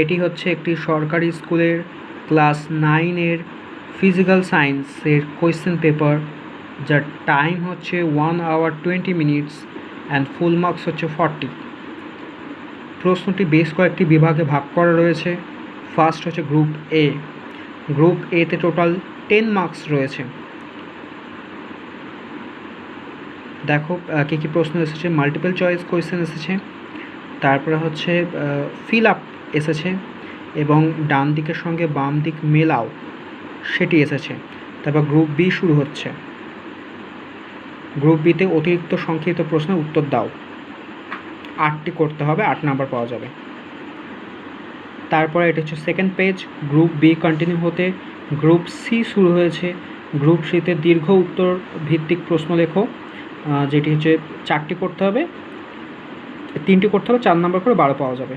এটি হচ্ছে একটি সরকারি স্কুলের ক্লাস 9-এর ফিজিক্যাল সায়েন্সের কোয়েশ্চেন পেপার, যার টাইম হচ্ছে 1 hour 20 minutes and full marks হচ্ছে 40। প্রশ্নটি বেশ কয়েকটি বিভাগে ভাগ করা রয়েছে। ফার্স্ট হচ্ছে গ্রুপ এ। গ্রুপ এতে টোটাল 10 মার্কস রয়েছে। দেখো কী কী প্রশ্ন এসেছে। মাল্টিপল চয়েস কোয়েশ্চেন এসেছে, তারপরে হচ্ছে ফিল আপ এসেছে, এবং ডান দিকের সঙ্গে বাম দিক মেলাও সেটি এসেছে। তারপর গ্রুপ বি শুরু হচ্ছে। গ্রুপ বিতে অতিরিক্ত সংক্ষিপ্ত প্রশ্নের উত্তর দাও, 8টি করতে হবে, 8 নাম্বার পাওয়া যাবে। তারপরে এটা হচ্ছে second page. Group B continue হতে গ্রুপ সি শুরু হয়েছে। গ্রুপ সিতে দীর্ঘ উত্তর ভিত্তিক প্রশ্ন লেখো, যেটি হচ্ছে 4টি করতে হবে, 3টি করতে হবে, 4 নাম্বার করে 12 পাওয়া যাবে।